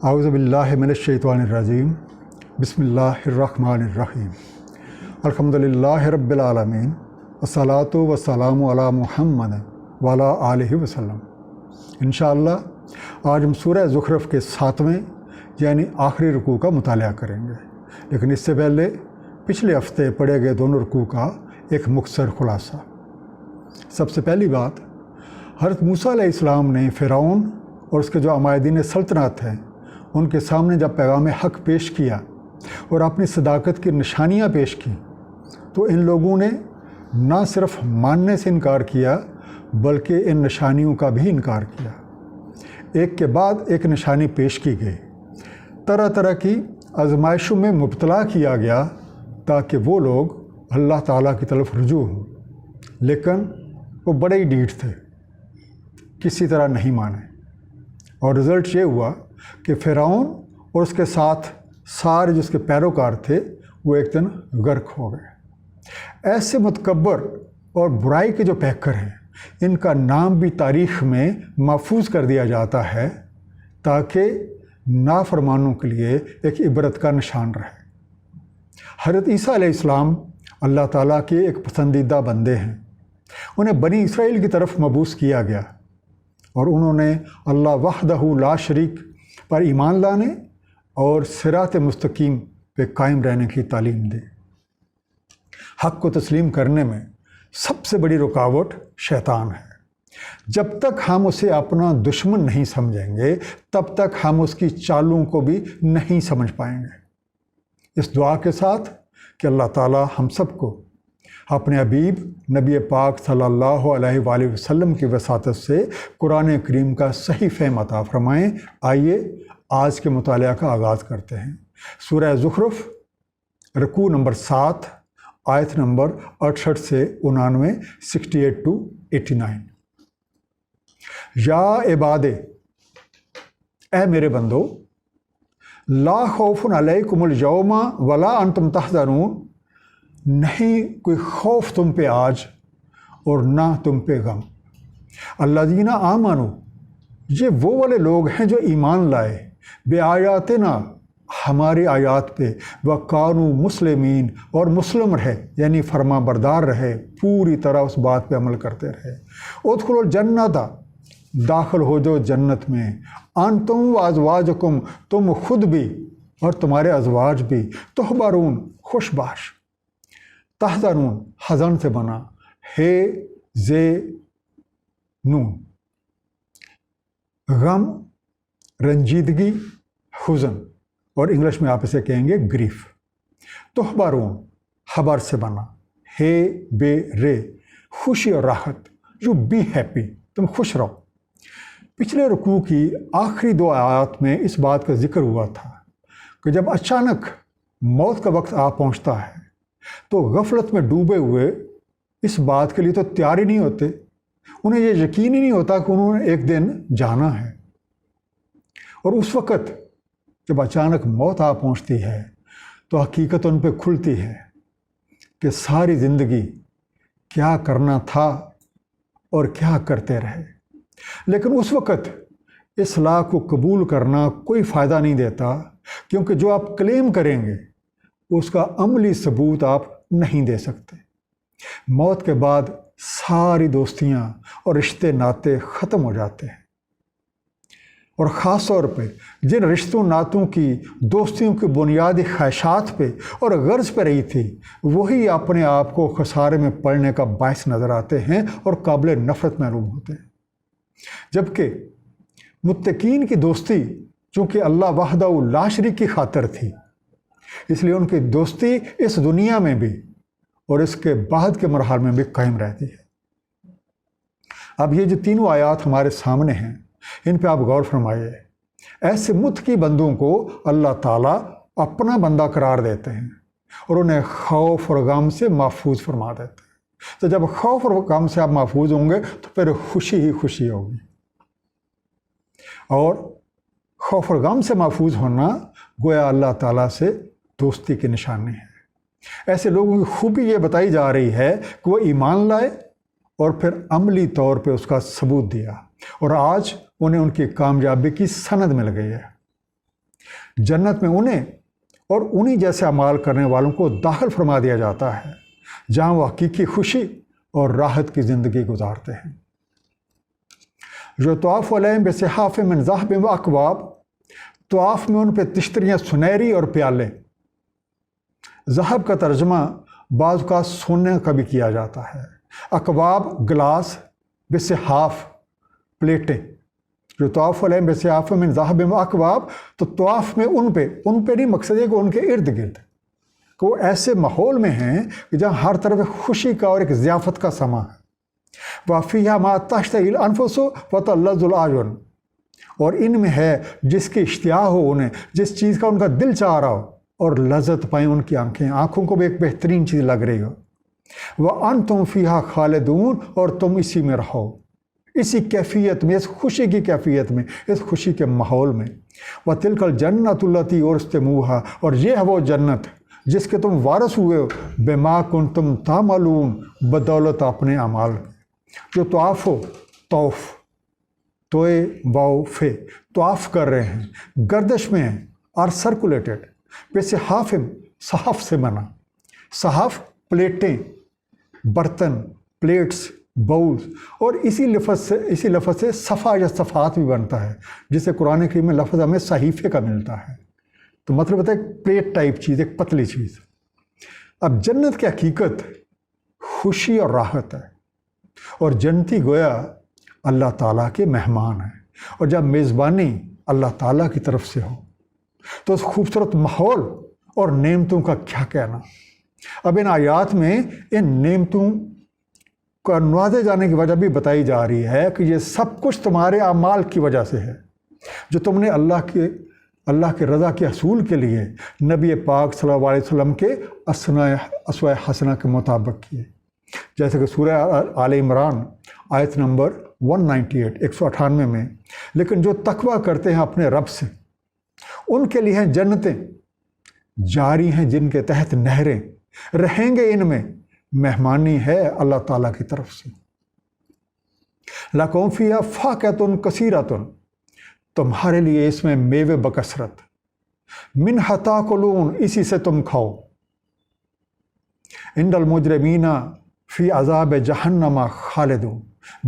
اعوذ باللہ من الشیطان الرجیم بسم اللہ الرحمن الرحیم الحمدللہ رب العالمین والصلاۃ والسلام علی محمد وعلی آلہ وسلم۔ انشاءاللہ آج ہم سورہ زخرف کے 7ویں یعنی آخری رکوع کا مطالعہ کریں گے، لیکن اس سے پہلے پچھلے ہفتے پڑھے گئے دونوں رکوع کا ایک مختصر خلاصہ۔ سب سے پہلی بات، حضرت موسیٰ علیہ السلام نے فرعون اور اس کے جو عمائدین سلطنت ہیں ان کے سامنے جب پیغام حق پیش کیا اور اپنی صداقت کی نشانیاں پیش کی تو ان لوگوں نے نہ صرف ماننے سے انکار کیا بلکہ ان نشانیوں کا بھی انکار کیا۔ ایک کے بعد ایک نشانی پیش کی گئی، طرح طرح کی آزمائشوں میں مبتلا کیا گیا تاکہ وہ لوگ اللہ تعالیٰ کی طرف رجوع ہوں، لیکن وہ بڑے ہی ڈھیٹ تھے، کسی طرح نہیں مانے، اور رزلٹ یہ ہوا کہ فرعون اور اس کے ساتھ سارے جو اس کے پیروکار تھے وہ ایک دن غرق ہو گئے۔ ایسے متکبر اور برائی کے جو پیکر ہیں ان کا نام بھی تاریخ میں محفوظ کر دیا جاتا ہے تاکہ نافرمانوں کے لیے ایک عبرت کا نشان رہے۔ حضرت عیسیٰ علیہ السلام اللہ تعالیٰ کے ایک پسندیدہ بندے ہیں، انہیں بنی اسرائیل کی طرف مبعوث کیا گیا اور انہوں نے اللہ وحدہ لا شریک پر ایمان لانے اور صراط مستقیم پہ قائم رہنے کی تعلیم دی۔ حق کو تسلیم کرنے میں سب سے بڑی رکاوٹ شیطان ہے۔ جب تک ہم اسے اپنا دشمن نہیں سمجھیں گے تب تک ہم اس کی چالوں کو بھی نہیں سمجھ پائیں گے۔ اس دعا کے ساتھ کہ اللہ تعالی ہم سب کو اپنے حبیب نبی پاک صلی اللہ علیہ وآلہ وسلم کی وساطت سے قرآن کریم کا صحیح فہم عطا فرمائیں۔ آئیے آج کے مطالعہ کا آغاز کرتے ہیں۔ سورہ زخرف رکوع نمبر 7 آیت نمبر 68 سے 99، 68 to 89۔ یا عباد، اے میرے بندو، لا خوف علیکم اليوم ولا انتم تحزنون، نہیں کوئی خوف تم پہ آج اور نہ تم پہ غم۔ الذین آمنوا، یہ وہ والے لوگ ہیں جو ایمان لائے، بے آیاتنا، ہماری آیات پہ، وکانوا مسلمین، اور مسلم رہے یعنی فرما بردار رہے، پوری طرح اس بات پہ عمل کرتے رہے۔ ادخلوا الجنت، داخل ہو جو جنت میں، انتم و ازواجکم، تم خود بھی اور تمہارے ازواج بھی، تحبرون، خوش باش، تحزنون حزن سے بنا، ہے زے نون، غم، رنجیدگی، حزن، اور انگلش میں آپ اسے کہیں گے گریف۔ تحبرون خبر سے بنا، ہے بے رے، خوشی اور راحت، یو بی ہیپی، تم خوش رہو۔ پچھلے رکوع کی آخری 2 آیات میں اس بات کا ذکر ہوا تھا کہ جب اچانک موت کا وقت آ پہنچتا ہے تو غفلت میں ڈوبے ہوئے اس بات کے لیے تو تیار ہی نہیں ہوتے، انہیں یہ یقین ہی نہیں ہوتا کہ انہوں نے ایک دن جانا ہے۔ اور اس وقت جب اچانک موت آ پہنچتی ہے تو حقیقت ان پہ کھلتی ہے کہ ساری زندگی کیا کرنا تھا اور کیا کرتے رہے۔ لیکن اس وقت اصلاح کو قبول کرنا کوئی فائدہ نہیں دیتا، کیونکہ جو آپ کلیم کریں گے اس کا عملی ثبوت آپ نہیں دے سکتے۔ موت کے بعد ساری دوستیاں اور رشتے ناطے ختم ہو جاتے ہیں، اور خاص طور پہ جن رشتوں ناتوں کی دوستیوں کی بنیادی خواہشات پہ اور غرض پہ رہی تھی وہی اپنے آپ کو خسارے میں پڑنے کا باعث نظر آتے ہیں اور قابل نفرت معلوم ہوتے ہیں۔ جبکہ متقین کی دوستی چونکہ اللہ وحدہ لا شریک کی خاطر تھی، اس لیے ان کی دوستی اس دنیا میں بھی اور اس کے بعد کے مرحلے میں بھی قائم رہتی ہے۔ اب یہ جو 3 آیات ہمارے سامنے ہیں ان پہ آپ غور فرمائیے۔ ایسے متقی بندوں کو اللہ تعالیٰ اپنا بندہ قرار دیتے ہیں اور انہیں خوف اور غم سے محفوظ فرما دیتے ہیں۔ تو جب خوف اور غم سے آپ محفوظ ہوں گے تو پھر خوشی ہی خوشی ہوگی، اور خوف اور غم سے محفوظ ہونا گویا اللہ تعالیٰ سے دوستی کی نشانی ہے۔ ایسے لوگوں کی خوبی یہ بتائی جا رہی ہے کہ وہ ایمان لائے اور پھر عملی طور پہ اس کا ثبوت دیا، اور آج انہیں ان کی کامیابی کی سند مل گئی ہے۔ جنت میں انہیں اور انہی جیسے اعمال کرنے والوں کو داخل فرما دیا جاتا ہے جہاں وہ حقیقی خوشی اور راحت کی زندگی گزارتے ہیں۔ یطاف علیہم بصحاف من ذہب و اکواب، طواف میں ان پہ تشتریاں سنہری اور پیالے۔ ذہب کا ترجمہ بعض کا سونے کا بھی کیا جاتا ہے۔ اکواب گلاس، بصحاف پلیٹیں۔ یطاف علیہم بصحاف من ذہب و اکواب، تو طواف میں ان پہ نہیں، مقصد ہے کہ ان کے ارد گرد کہ وہ ایسے ماحول میں ہیں کہ جہاں ہر طرف خوشی کا اور ایک ضیافت کا سما ہے۔ وَفِيهَا مَا تَشْتَهِي الْأَنفُسُ وَتَلَّذُّ الْأَعْيُنُ، اور ان میں ہے جس کی اشتہا ہو، انہیں جس چیز کا ان کا دل چاہ رہا ہو اور لذت پائیں ان کی آنکھوں کو بھی ایک بہترین چیز لگ رہی ہو۔ وَأَنْتُمْ فِيهَا خَالِدُونَ، اور تم اسی میں رہو، اسی کیفیت میں، اس خوشی کی کیفیت میں، اس خوشی کے ماحول میں۔ وَتِلْكَ الْجَنَّةُ الَّتِي أُورِثْتُمُوهَا، اور یہ ہے وہ جنت جس کے تم وارث ہوئے ہو، بِمَا كُنْتُمْ تَعْمَلُونَ، بدولت اپنے اعمال کے۔ جو طواف ہو، طوف، توئے واو فے، طواف کر رہے ہیں، گردش میں ہیں، اور سرکولیٹڈ، بصحاف، صحف سے بنا۔ صحف پلیٹیں، برتن، پلیٹس، باؤلز، اور اسی لفظ سے صفحہ یا صفحات بھی بنتا ہے، جسے قرآن کریم میں لفظ ہمیں صحیفے کا ملتا ہے۔ تو مطلب ہوتا ہے ایک پلیٹ ٹائپ چیز، ایک پتلی چیز۔ اب جنت کی حقیقت خوشی اور راحت ہے، اور جنتی گویا اللہ تعالیٰ کے مہمان ہیں، اور جب میزبانی اللہ تعالیٰ کی طرف سے ہو تو اس خوبصورت ماحول اور نعمتوں کا کیا کہنا۔ اب ان آیات میں ان نعمتوں کا نوازے جانے کی وجہ بھی بتائی جا رہی ہے کہ یہ سب کچھ تمہارے اعمال کی وجہ سے ہے، جو تم نے اللہ کے رضا کے حصول کے لیے نبی پاک صلی اللہ علیہ وسلم کے اسوہ حسنہ کے مطابق کیے، جیسے کہ سورہ آل عمران آیت نمبر 198 198 میں، لیکن جو تقویٰ کرتے ہیں اپنے رب سے ان کے لیے ہیں جنتیں جاری ہیں جن کے تحت نہریں، رہیں گے ان میں، مہمانی ہے اللہ تعالیٰ کی طرف سے۔ لَکُم فِیہا فَاکِہَۃٌ کَثِیرَۃٌ، تمہارے لیے اس میں میوے بکثرت، مِنْہَا تَأْکُلُونَ، اسی سے تم کھاؤ۔ اِنَّ الْمُجْرِمِینَ فی عذاب جہنم خالدون،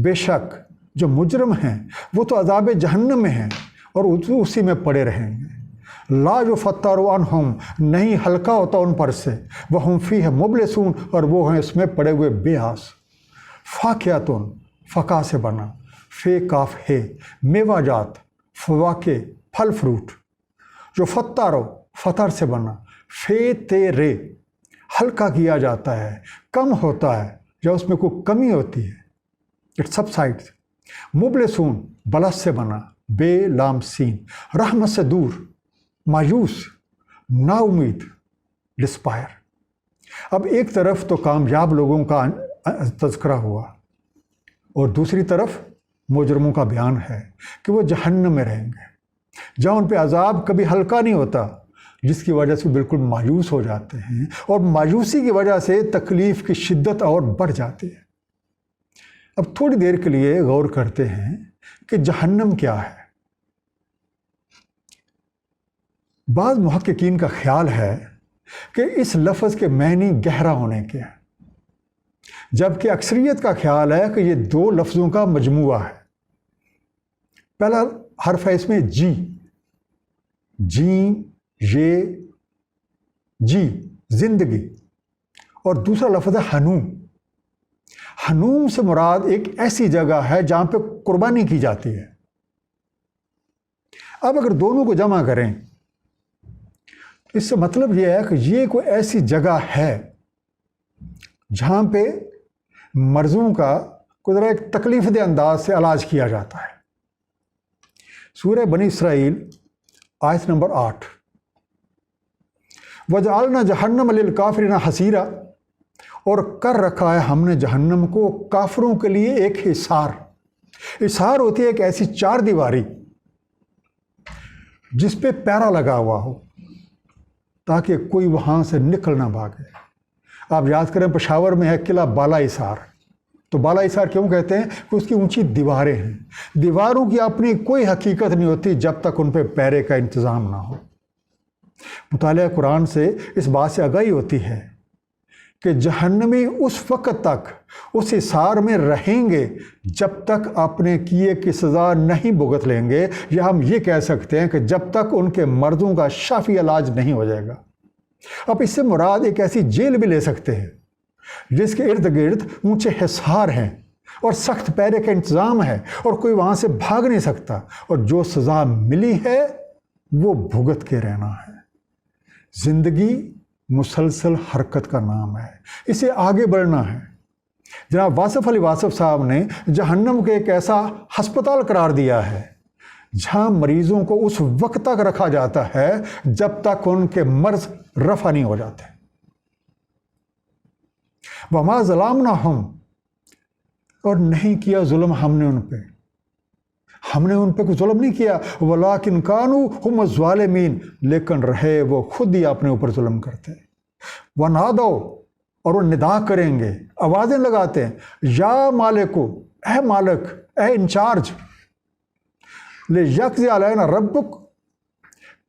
بے شک جو مجرم ہیں وہ تو عذاب جہنم میں ہیں اور اسی میں پڑے رہیں گے۔ لا یفتر عنہم، نہیں ہلکا ہوتا ان پر سے، وہم فیہ مبلسون، اور وہ ہیں اس میں پڑے ہوئے بے آس۔ فاکہۃن، فقا سے بنا، فے کاف ہے، میوہ جات، فواکہ پھل فروٹ۔ جو فتارو، فطر سے بنا، فے تیرے، ہلکا کیا جاتا ہے، کم ہوتا ہے یا اس میں کوئی کمی ہوتی ہے، اٹ سبسائڈز۔ مبلسون، بلس سے بنا، بے لام سین، رحمت سے دور، مایوس، نا امید، ڈسپائر۔ اب ایک طرف تو کامیاب لوگوں کا تذکرہ ہوا اور دوسری طرف مجرموں کا بیان ہے کہ وہ جہنم میں رہیں گے، جہاں ان پہ عذاب کبھی ہلکا نہیں ہوتا، جس کی وجہ سے بالکل مایوس ہو جاتے ہیں، اور مایوسی کی وجہ سے تکلیف کی شدت اور بڑھ جاتی ہے۔ اب تھوڑی دیر کے لیے غور کرتے ہیں کہ جہنم کیا ہے۔ بعض محققین کا خیال ہے کہ اس لفظ کے معنی گہرا ہونے کے ہیں، جبکہ اکثریت کا خیال ہے کہ یہ دو لفظوں کا مجموعہ ہے۔ پہلا حرف ہے اس میں جی، یہ جی زندگی، اور دوسرا لفظ ہے حنوم۔ حنوم سے مراد ایک ایسی جگہ ہے جہاں پہ قربانی کی جاتی ہے۔ اب اگر دونوں کو جمع کریں، اس سے مطلب یہ ہے کہ یہ کوئی ایسی جگہ ہے جہاں پہ مرضوں کا قدرہ ایک تکلیف دہ انداز سے علاج کیا جاتا ہے۔ سورہ بنی اسرائیل آیت نمبر 8، وَجَعَلْنَا جَهَنَّمَ لِلْكَافِرِينَ حَصِيرًا، اور کر رکھا ہے ہم نے جہنم کو کافروں کے لیے ایک حصار۔ حصار ہوتی ہے ایک ایسی چار دیواری جس پہ پیرا لگا ہوا ہو تاکہ کوئی وہاں سے نکل نہ بھاگے۔ آپ یاد کریں پشاور میں ہے قلعہ بالا حصار، تو بالا حصار کیوں کہتے ہیں کہ اس کی اونچی دیواریں ہیں، دیواروں کی اپنی کوئی حقیقت نہیں ہوتی جب تک ان پہ پیرے کا انتظام نہ ہو۔ مطالعہ قرآن سے اس بات سے آگاہی ہوتی ہے کہ جہنمی اس وقت تک اس حصار میں رہیں گے جب تک اپنے کیے کی سزا نہیں بھگت لیں گے، یا ہم یہ کہہ سکتے ہیں کہ جب تک ان کے مرضوں کا شافی علاج نہیں ہو جائے گا۔ اب اس سے مراد ایک ایسی جیل بھی لے سکتے ہیں جس کے ارد گرد اونچے حصار ہیں اور سخت پہرے کا انتظام ہے اور کوئی وہاں سے بھاگ نہیں سکتا، اور جو سزا ملی ہے وہ بھگت کے رہنا ہے۔ زندگی مسلسل حرکت کا نام ہے، اسے آگے بڑھنا ہے۔ جناب واصف علی واصف صاحب نے جہنم کو ایک ایسا ہسپتال قرار دیا ہے جہاں مریضوں کو اس وقت تک رکھا جاتا ہے جب تک ان کے مرض رفع نہیں ہو جاتے۔ وَمَا ظَلَمْنَاهُمْ، اور نہیں کیا ظلم ہم نے ان پہ کوئی ظلم نہیں کیا، وَلَٰكِنْ كَانُوا هُمُ الظَّالِمِينَ، لیکن رہے وہ خود ہی اپنے اوپر ظلم کرتے۔ وَنَادَوْا، اور وہ ندا کریں گے، آوازیں لگاتے ہیں، یا مالکو، اے مالک، اے انچارج، لِيَقْضِيَ عَلَيْنَا رَبُّكَ،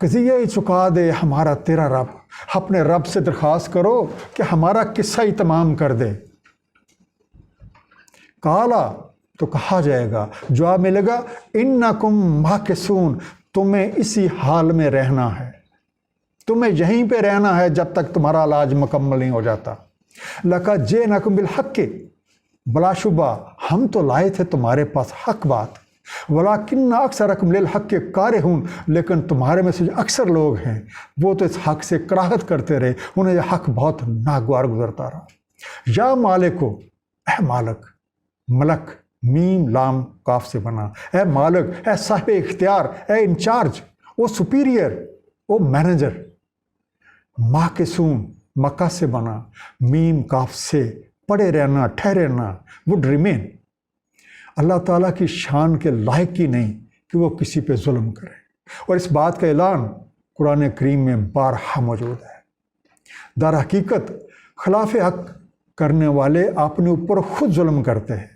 قضیہ ہی چکا دے ہمارا تیرا رب۔ اپنے رب سے درخواست کرو کہ ہمارا قصہ ہی تمام کر دے۔ کالا، تو کہا جائے گا، جواب ملے گا، انکم ماکثون، تمہیں اسی حال میں رہنا ہے، تمہیں یہیں پہ رہنا ہے جب تک تمہارا علاج مکمل نہیں ہو جاتا۔ لَقَدْ جِئْنَاكُمْ بِالْحَقِّ، بلا شبہ ہم تو لائے تھے تمہارے پاس حق بات، وَلَٰكِنَّ أَكْثَرَكُمْ لِلْحَقِّ كَارِهُونَ، لیکن تمہارے میں سے جو اکثر لوگ ہیں وہ تو اس حق سے کراہت کرتے رہے، انہیں یہ حق بہت ناگوار گزرتا رہا۔ یا مالکو، اے مالک، ملک میم لام کاف سے بنا، اے مالک، اے صاحب اختیار، اے انچارج، وہ سپیریئر، وہ مینیجر۔ ماکثون مکہ سے بنا، میم کاف سے، پڑے رہنا، ٹھہرے رہنا، وڈ ریمین۔ اللہ تعالیٰ کی شان کے لائق ہی نہیں کہ وہ کسی پہ ظلم کرے، اور اس بات کا اعلان قرآن کریم میں بارہا موجود ہے۔ در حقیقت خلاف حق کرنے والے اپنے اوپر خود ظلم کرتے ہیں۔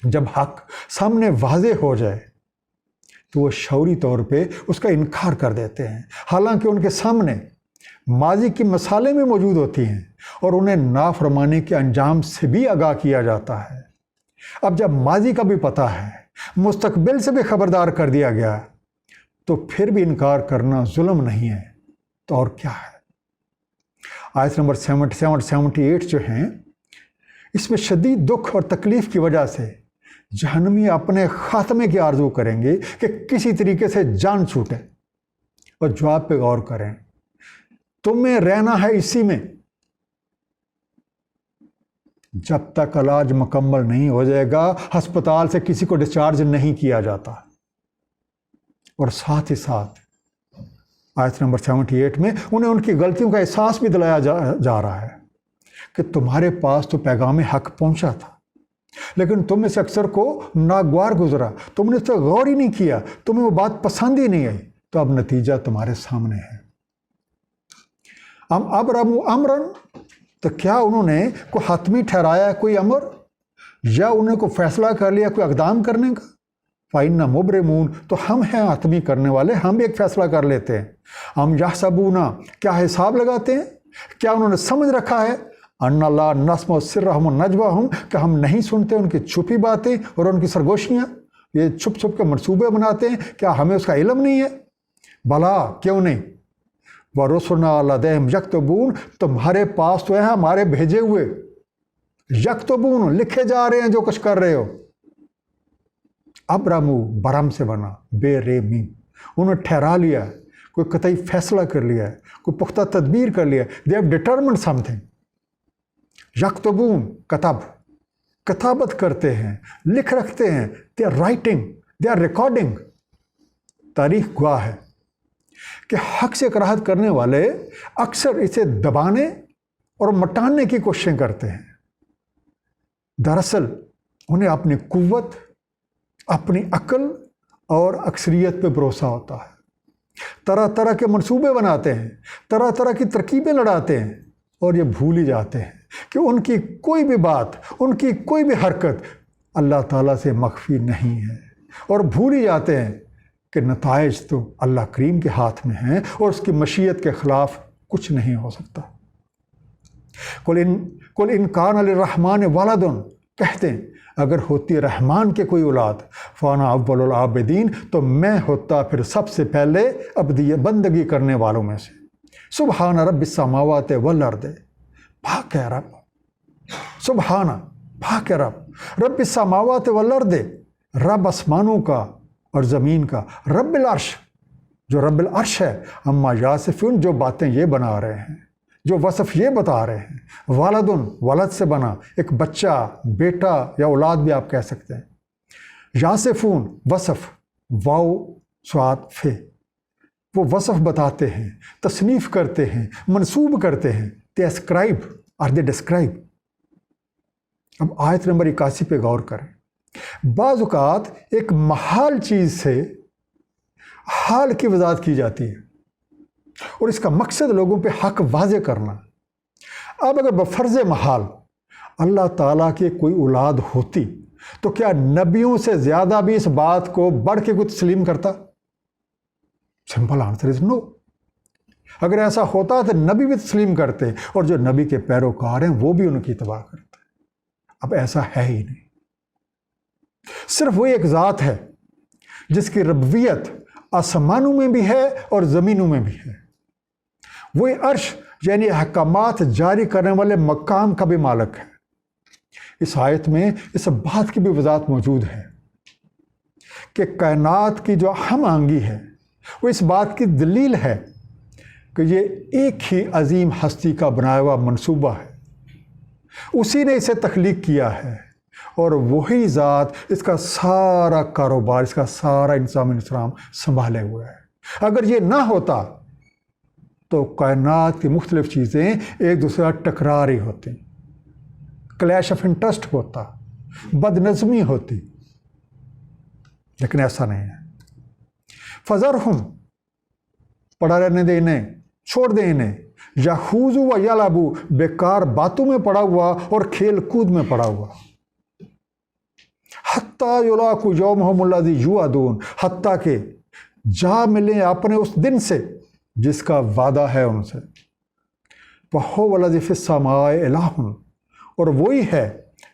جب حق سامنے واضح ہو جائے تو وہ شعوری طور پہ اس کا انکار کر دیتے ہیں، حالانکہ ان کے سامنے ماضی کی مثالیں بھی موجود ہوتی ہیں اور انہیں نافرمانی کے انجام سے بھی آگاہ کیا جاتا ہے۔ اب جب ماضی کا بھی پتہ ہے، مستقبل سے بھی خبردار کر دیا گیا، تو پھر بھی انکار کرنا ظلم نہیں ہے تو اور کیا ہے؟ آیت نمبر 77 اور 78 جو ہیں، اس میں شدید دکھ اور تکلیف کی وجہ سے جہنمی اپنے خاتمے کی آرزو کریں گے کہ کسی طریقے سے جان چھوٹے، اور جواب پہ غور کریں، تمہیں رہنا ہے اسی میں جب تک علاج مکمل نہیں ہو جائے گا۔ ہسپتال سے کسی کو ڈسچارج نہیں کیا جاتا، اور ساتھ ہی ساتھ آیت نمبر 78 میں انہیں ان کی غلطیوں کا احساس بھی دلایا جا رہا ہے کہ تمہارے پاس تو پیغام حق پہنچا تھا، لیکن تم میں سے اکثر کو ناگوار گزرا، تم نے اس پہ غور ہی نہیں کیا، تمہیں وہ بات پسند ہی نہیں آئی، تو اب نتیجہ تمہارے سامنے ہے۔ ابرموا امرا، تو کیا انہوں نے کوئی حتمی ٹھہرایا کوئی امر، یا انہوں نے کوئی فیصلہ کر لیا کوئی اقدام کرنے کا؟ فَإِنَّ مُبْرِمُونَ، تو ہم ہیں حتمی کرنے والے، ہم بھی ایک فیصلہ کر لیتے ہیں۔ ہم یحسبون، کیا حساب لگاتے ہیں، کیا انہوں نے سمجھ رکھا ہے ان اللہ نسمع سرہم ونجواہم، کہ ہم نہیں سنتے ان کی چھپی باتیں اور ان کی سرگوشیاں، یہ چھپ چھپ کے منصوبے بناتے ہیں، کیا ہمیں اس کا علم نہیں ہے؟ بھلا کیوں نہیں، وَرُسُلُنَا لَدَيْهِمْ يَكْتُبُونَ، تمہارے پاس تو ہے ہمارے بھیجے ہوئے، یکتبون، لکھے جا رہے ہیں جو کچھ کر رہے ہو۔ ابرمو برم سے بنا، بے رے میم، انہوں نے ٹھہرا لیا ہے، کوئی قطعی فیصلہ کر لیا ہے، کوئی پختہ تدبیر کر لیا ہے، they have determined something۔ یکتبون، کتابت کرتے ہیں، لکھ رکھتے ہیں، they are writing، they are recording۔ تاریخ گواہ ہے کہ حق سے کراہت کرنے والے اکثر اسے دبانے اور مٹانے کی کوششیں کرتے ہیں۔ دراصل انہیں اپنی قوت، اپنی عقل اور اکثریت پہ بھروسہ ہوتا ہے، طرح طرح کے منصوبے بناتے ہیں، طرح طرح کی ترکیبیں لڑاتے ہیں، اور یہ بھول ہی جاتے ہیں کہ ان کی کوئی بھی بات، ان کی کوئی بھی حرکت اللہ تعالیٰ سے مخفی نہیں ہے، اور بھول ہی جاتے ہیں کہ نتائج تو اللہ کریم کے ہاتھ میں ہیں اور اس کی مشیت کے خلاف کچھ نہیں ہو سکتا۔ قل ان کان للرحمن ولد، کہتے ہیں اگر ہوتی رحمان کے کوئی اولاد، فانا اول العابدین، تو میں ہوتا پھر سب سے پہلے بندگی کرنے والوں میں سے۔ سبحان رب السماوات والارض، پاک ہے رب، سبحان، پاک ہے رب السماوات والارض، رب آسمانوں کا اور زمین کا، رب العرش، جو رب العرش ہے، اما یاسفون، جو باتیں یہ بنا رہے ہیں، جو وصف یہ بتا رہے ہیں، والدن، ولد سے بنا، ایک بچہ، بیٹا یا اولاد بھی آپ کہہ سکتے ہیں۔ یاسفون، وصف، واو صاد فے، وہ وصف بتاتے ہیں، تصنیف کرتے ہیں، منسوب کرتے ہیں۔ they ascribe or they describe۔ اب آیت نمبر 81 پہ غور کریں۔ بعض اوقات ایک محال چیز سے حال کی وضاحت کی جاتی ہے اور اس کا مقصد لوگوں پہ حق واضح کرنا۔ اب اگر بفرض محال اللہ تعالیٰ کی کوئی اولاد ہوتی تو کیا نبیوں سے زیادہ بھی اس بات کو بڑھ کے کوئی تسلیم کرتا؟ سمپل آنسر از نو۔ اگر ایسا ہوتا تو نبی بھی تسلیم کرتے اور جو نبی کے پیروکار ہیں وہ بھی ان کی اتباع کرتے۔ اب ایسا ہے ہی نہیں۔ صرف وہی ایک ذات ہے جس کی ربوبیت آسمانوں میں بھی ہے اور زمینوں میں بھی ہے۔ وہی عرش یعنی احکامات جاری کرنے والے مقام کا بھی مالک ہے۔ اس آیت میں اس بات کی بھی وضاحت موجود ہے کہ کائنات کی جو ہم آہنگی ہے وہ اس بات کی دلیل ہے کہ یہ ایک ہی عظیم ہستی کا بنایا ہوا منصوبہ ہے، اسی نے اسے تخلیق کیا ہے اور وہی ذات اس کا سارا کاروبار، اس کا سارا انتظام سنبھالے ہوئے ہے۔ اگر یہ نہ ہوتا تو کائنات کی مختلف چیزیں ایک دوسرے کا ٹکرا رہی ہوتی، کلیش آف انٹرسٹ ہوتا، بد نظمی ہوتی، لیکن ایسا نہیں ہے۔ فذرہم، پڑا رہنے دے انہیں، چھوڑ دیں انہیں، یخوضوا و یلعبوا، بیکار باتوں میں پڑا ہوا اور کھیل کود میں پڑا ہوا، حتیٰ یلاقوا یومہم الذی یوعدون، حتیٰ کہ جا ملیں اپنے اس دن سے جس کا وعدہ ہے ان سے۔ وَهُوَ الَّذِي فِي السَّمَاءِ إِلَٰهٌ، اور وہی ہے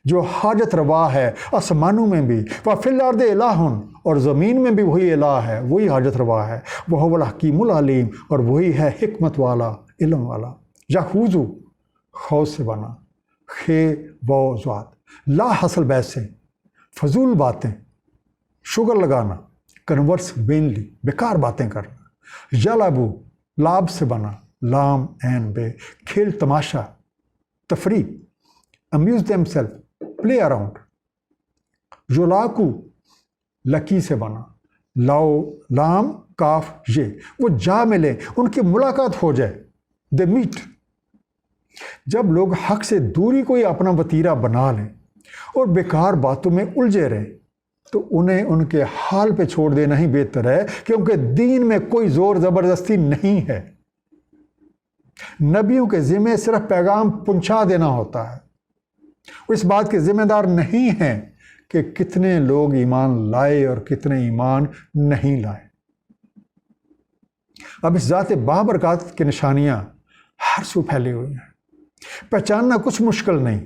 جو حاجت روا ہے آسمانوں میں بھی، وَفِي الْأَرْضِ إِلَٰهٌ، اور زمین میں بھی وہی الہ ہے، وہی حاجت روا ہے، وَهُوَ الْحَكِيمُ الْعَلِيمُ، اور وہی ہے حکمت والا، علم والا۔ یخوض، خوض سے بنا، خے و ذات، لا حاصل بحث سے، فضول باتیں، شوگر لگانا، کنورس بینلی، بیکار باتیں کرنا۔ یلعبو، لاب سے بنا، لام این بے، کھیل تماشا، تفریح، amuse them self, play around. یلاقو، لکی سے بنا، لاؤ لام کاف یہ، وہ جا ملے، ان کی ملاقات ہو جائے، دے میٹ۔ جب لوگ حق سے دوری کو ہی اپنا وتیرہ بنا لیں اور بیکار باتوں میں الجھے رہیں تو انہیں ان کے حال پہ چھوڑ دینا ہی بہتر ہے، کیونکہ دین میں کوئی زور زبردستی نہیں ہے۔ نبیوں کے ذمہ صرف پیغام پہنچا دینا ہوتا ہے، وہ اس بات کے ذمہ دار نہیں ہیں کہ کتنے لوگ ایمان لائے اور کتنے ایمان نہیں لائے۔ اب اس ذات بابرکات کی نشانیاں ہر سو پھیلی ہوئی ہیں، پہچاننا کچھ مشکل نہیں،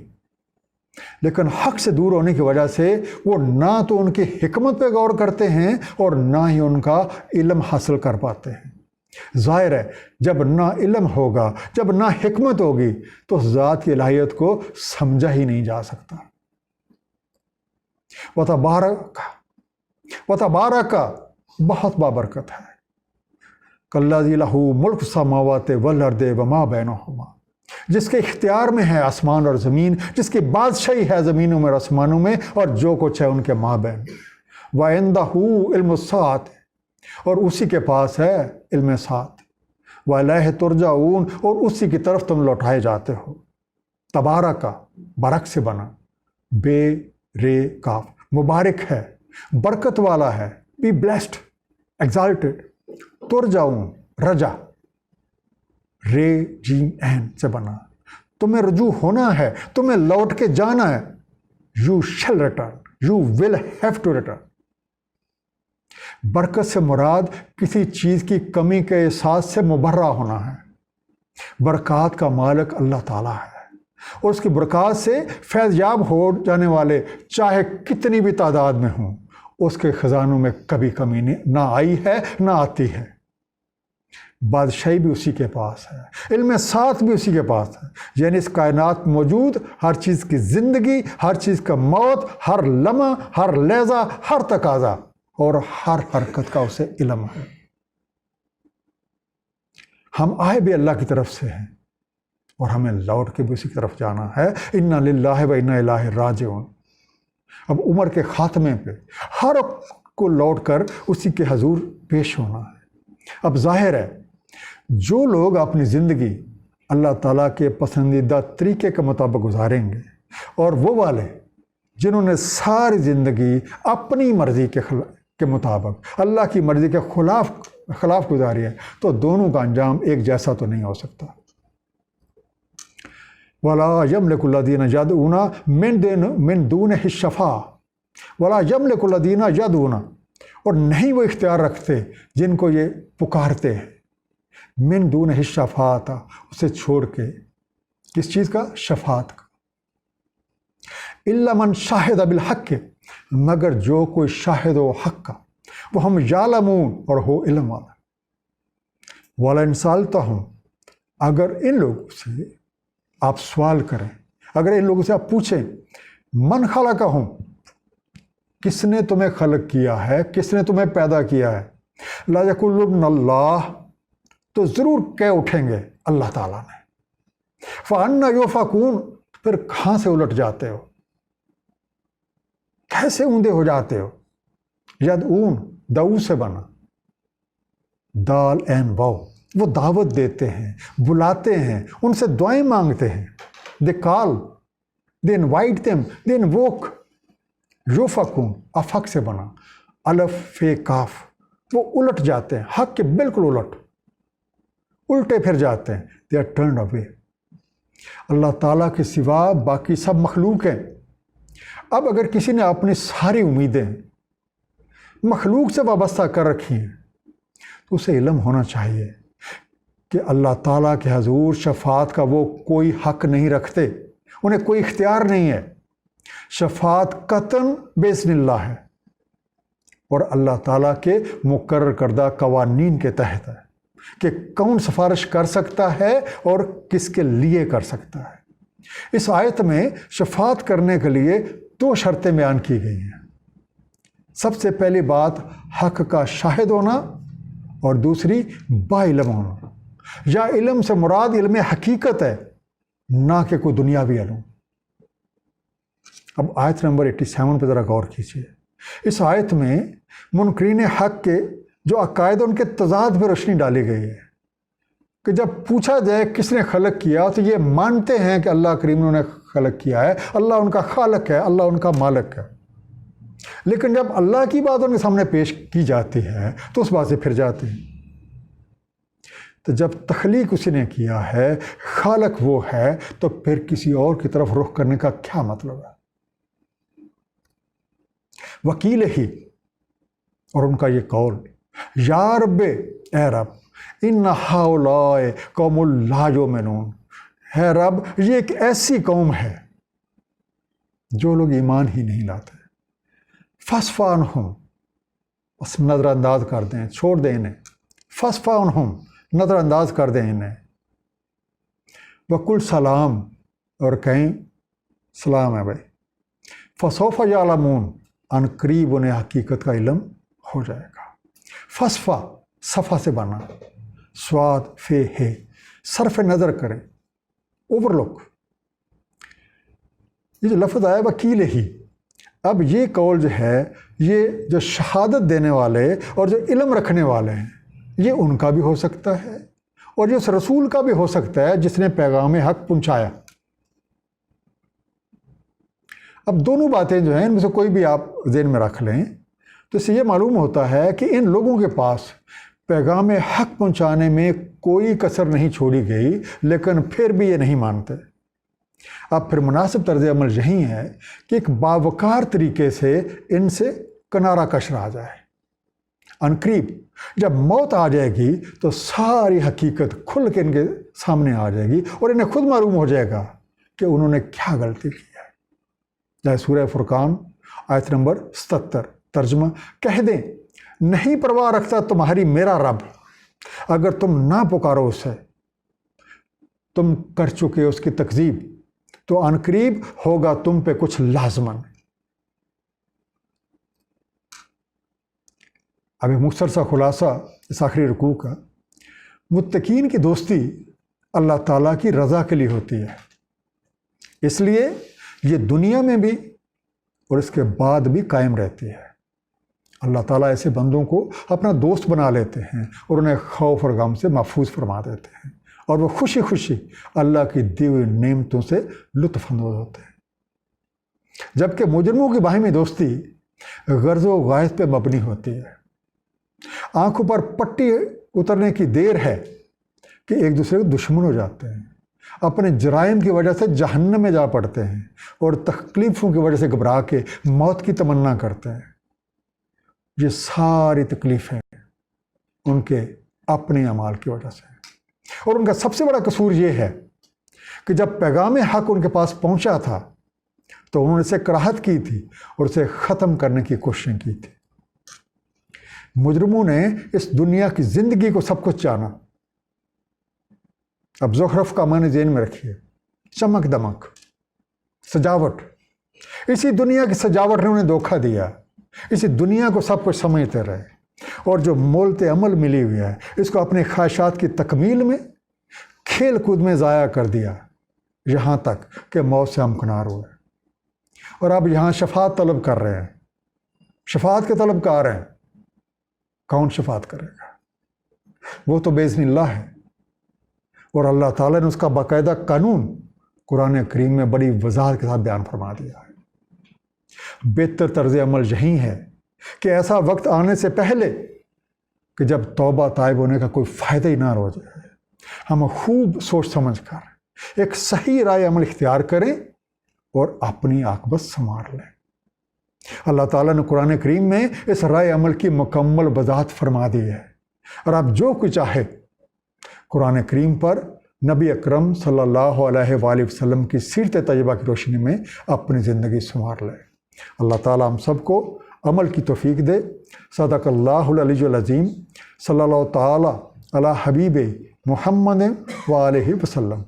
لیکن حق سے دور ہونے کی وجہ سے وہ نہ تو ان کی حکمت پہ غور کرتے ہیں اور نہ ہی ان کا علم حاصل کر پاتے ہیں۔ ظاہر ہے جب نہ علم ہوگا، جب نہ حکمت ہوگی تو اس ذات کی الہیت کو سمجھا ہی نہیں جا سکتا۔ وتبارک، بہت بابرکت ہے، کالذی لہ ملک السماوات والارض وما بینہما، جس کے اختیار میں ہے آسمان اور زمین، جس کی بادشاہی ہے زمینوں میں اور آسمانوں میں اور جو کچھ ہے ان کے مابین۔ وَعِندَهُ عِلْمُ السَّاعَةِ، اور اسی کے پاس ہے علم ساعت۔ وَإِلَیہِ تُرْجَعُونَ، اور اسی کی طرف تم لوٹائے جاتے ہو۔ تبارک، برک سے بنا، بے رے کاف، مبارک ہے، برکت والا ہے، بی بلیسڈ، ایگزالٹڈ۔ ترجعون، رجع، رے جیم این سے بنا، تمہیں رجوع ہونا ہے، تمہیں لوٹ کے جانا ہے۔ You shall return, you will have to return. برکت سے مراد کسی چیز کی کمی کے احساس سے مبرہ ہونا ہے۔ برکات کا مالک اللہ تعالیٰ ہے، اور اس کی برکات سے فیض یاب ہو جانے والے چاہے کتنی بھی تعداد میں ہوں، اس کے خزانوں میں کبھی کمی نہ آئی ہے نہ آتی ہے۔ بادشاہی بھی اسی کے پاس ہے، علم ساتھ بھی اسی کے پاس ہے، یعنی اس کائنات موجود ہر چیز کی زندگی، ہر چیز کا موت، ہر لمحہ، ہر لحظہ، ہر تقاضا اور ہر حرکت کا اسے علم ہے۔ ہم آئے بھی اللہ کی طرف سے ہیں اور ہمیں لوٹ کے بھی اسی کی طرف جانا ہے۔ انا للہ و انا الیہ راجعون۔ اب عمر کے خاتمے پہ ہر کو لوٹ کر اسی کے حضور پیش ہونا ہے۔ اب ظاہر ہے جو لوگ اپنی زندگی اللہ تعالیٰ کے پسندیدہ طریقے کے مطابق گزاریں گے، اور وہ والے جنہوں نے ساری زندگی اپنی مرضی کے مطابق اللہ کی مرضی کے خلاف گزاری ہے، تو دونوں کا انجام ایک جیسا تو نہیں ہو سکتا۔ وَلَا يَمْلِكُ الَّذِينَ يَدْعُونَ مِن دُونِهِ الشَّفَاعَةَ وَلَا يَمْلِكُ الَّذِينَ يَدْعُونَ، اور نہیں وہ اختیار رکھتے جن کو یہ پکارتے ہیں، من دُونِهِ الشَّفَاعَةَ، اسے چھوڑ کے، کس چیز کا؟ شفاعت کا۔ إِلَّا مَنْ شَهِدَ بِالْحَقِّ، مگر جو کوئی شاہد و حق کا، وہ ہم یعلمون، اور ہو علم والا۔ وَلَئِن سَأَلْتَهُمْ، اگر ان لوگوں سے آپ سوال کریں، اگر ان لوگوں سے آپ پوچھیں، من خلقہم، کس نے تمہیں خلق کیا ہے، کس نے تمہیں پیدا کیا ہے، لا یقولن اللہ، تو ضرور کہہ اٹھیں گے اللہ تعالیٰ نے۔ فَأَنَّا يُؤْفَكُونَ، پھر کہاں سے الٹ جاتے ہو، کیسے اوندے ہو جاتے ہو؟ یدعون، دعو سے بنا، دال این واو، وہ دعوت دیتے ہیں، بلاتے ہیں، ان سے دعائیں مانگتے ہیں۔ دے کال، دے انوائٹ دیم، دے انووک۔ یوفکون، افق سے بنا، الف فے کاف، وہ الٹ جاتے ہیں، حق کے بالکل الٹے پھر جاتے ہیں۔ دے آر ٹرنڈ اوے۔ اللہ تعالیٰ کے سوا باقی سب مخلوق ہیں۔ اب اگر کسی نے اپنی ساری امیدیں مخلوق سے وابستہ کر رکھی ہیں، تو اسے علم ہونا چاہیے کہ اللہ تعالیٰ کے حضور شفاعت کا وہ کوئی حق نہیں رکھتے، انہیں کوئی اختیار نہیں ہے۔ شفاعت قطعاً باذن اللہ ہے، اور اللہ تعالیٰ کے مقرر کردہ قوانین کے تحت ہے کہ کون سفارش کر سکتا ہے اور کس کے لیے کر سکتا ہے۔ اس آیت میں شفاعت کرنے کے لیے 2 شرطیں بیان کی گئی ہیں۔ سب سے پہلی بات حق کا شاہد ہونا، اور دوسری با علم ہونا، یا علم سے مراد علم حقیقت ہے، نہ کہ کوئی دنیاوی علم۔ اب آیت نمبر 87 پہ ذرا غور کیجیے۔ اس آیت میں منکرین حق کے جو عقائد ان کے تضاد پہ روشنی ڈالی گئی ہے کہ جب پوچھا جائے کس نے خلق کیا، تو یہ مانتے ہیں کہ اللہ کریم نے انہیں خلق کیا ہے، اللہ ان کا خالق ہے، اللہ ان کا مالک ہے۔ لیکن جب اللہ کی بات ان کے سامنے پیش کی جاتی ہے تو اس بات سے پھر جاتے ہیں۔ تو جب تخلیق اسی نے کیا ہے، خالق وہ ہے، تو پھر کسی اور کی طرف رخ کرنے کا کیا مطلب ہے؟ وکیل ہی، اور ان کا یہ قول، یا رب، اے رب، ان ہؤلاء قوم لا یؤمنون، ہے رب یہ ایک ایسی قوم ہے جو لوگ ایمان ہی نہیں لاتے۔ فاصفح عنہم، بس نظر انداز کر دیں، چھوڑ دیں انہیں۔ فاصفح عنہم، نظر انداز کر دیں انہیں۔ وقل سلام، اور کہیں سلام ہے بھائی۔ فسوف یعلمون، ان قریب انہیں حقیقت کا علم ہو جائے گا۔ فصفہ، صفا سے بنا، سواد فے ہے، صرف نظر کرے، اوور لک۔ یہ جو لفظ آیا وکیل ہی، اب یہ قول جو ہے، یہ جو شہادت دینے والے اور جو علم رکھنے والے ہیں، یہ ان کا بھی ہو سکتا ہے، اور یہ اس رسول کا بھی ہو سکتا ہے جس نے پیغام حق پہنچایا۔ اب دونوں باتیں جو ہیں، ان میں سے کوئی بھی آپ ذہن میں رکھ لیں، تو اس سے یہ معلوم ہوتا ہے کہ ان لوگوں کے پاس پیغام حق پہنچانے میں کوئی کسر نہیں چھوڑی گئی، لیکن پھر بھی یہ نہیں مانتے۔ اب پھر مناسب طرز عمل یہی ہے کہ ایک باوقار طریقے سے ان سے کنارہ کش رہا جائے، عنقریب جب موت آ جائے گی تو ساری حقیقت کھل کے ان کے سامنے آ جائے گی اور انہیں خود معلوم ہو جائے گا کہ انہوں نے کیا غلطی کی ہے۔ جائے سورہ فرقان آیت نمبر 77، ترجمہ، کہہ دیں نہیں پرواہ رکھتا تمہاری میرا رب، اگر تم نہ پکارو اسے، تم کر چکے اس کی تکذیب، تو عنقریب ہوگا تم پہ کچھ لازماً۔ اب ایک مختصر سا خلاصہ اس آخری رکوع کا، متقین کی دوستی اللہ تعالیٰ کی رضا کے لیے ہوتی ہے، اس لیے یہ دنیا میں بھی اور اس کے بعد بھی قائم رہتی ہے۔ اللہ تعالیٰ ایسے بندوں کو اپنا دوست بنا لیتے ہیں اور انہیں خوف اور غم سے محفوظ فرما دیتے ہیں، اور وہ خوشی خوشی اللہ کی دی ہوئی نعمتوں سے لطف اندوز ہوتے ہیں۔ جبکہ مجرموں کی باہمی دوستی غرض و غائز پہ مبنی ہوتی ہے۔ آنکھوں پر پٹی اترنے کی دیر ہے کہ ایک دوسرے کے دشمن ہو جاتے ہیں، اپنے جرائم کی وجہ سے جہنم میں جا پڑتے ہیں اور تکلیفوں کی وجہ سے گھبرا کے موت کی تمنا کرتے ہیں۔ یہ ساری تکلیفیں ان کے اپنے اعمال کی وجہ سے، اور ان کا سب سے بڑا قصور یہ ہے کہ جب پیغام حق ان کے پاس پہنچا تھا تو انہوں نے اسے کراہت کی تھی اور اسے ختم کرنے کی کوششیں کی تھی۔ مجرموں نے اس دنیا کی زندگی کو سب کچھ جانا۔ اب زخرف کا معنی ذہن میں رکھیے، چمک دمک، سجاوٹ۔ اسی دنیا کی سجاوٹ نے انہیں دھوکہ دیا، اسی دنیا کو سب کچھ سمجھتے رہے، اور جو مولت عمل ملی ہوئی ہے اس کو اپنے خواہشات کی تکمیل میں، کھیل کود میں ضائع کر دیا، یہاں تک کہ موت سے ہمکنار ہوئے۔ اور اب یہاں شفاعت طلب کر رہے ہیں، شفاعت کے طلبکار ہیں۔ کون شفاعت کرے گا؟ وہ تو باذن اللہ ہے، اور اللہ تعالیٰ نے اس کا باقاعدہ قانون قرآن کریم میں بڑی وضاحت کے ساتھ بیان فرما دیا ہے۔ بہتر طرز عمل یہی ہے کہ ایسا وقت آنے سے پہلے کہ جب توبہ طائب ہونے کا کوئی فائدہ ہی نہ ہو جائے، ہم خوب سوچ سمجھ کر ایک صحیح رائے عمل اختیار کریں اور اپنی عاقبت سنوار لیں۔ اللہ تعالیٰ نے قرآن کریم میں اس رائے عمل کی مکمل وضاحت فرما دی ہے، اور آپ جو کچھ چاہے قرآن کریم پر نبی اکرم صلی اللہ علیہ وآلہ وسلم کی سیرت طیبہ کی روشنی میں اپنی زندگی سنوار لیں۔ اللہ تعالیٰ ہم سب کو عمل کی توفیق دے۔ صدق اللہ العلی العظیم، صلی اللہ تعالیٰ علی حبیب محمد وآلہ وسلم۔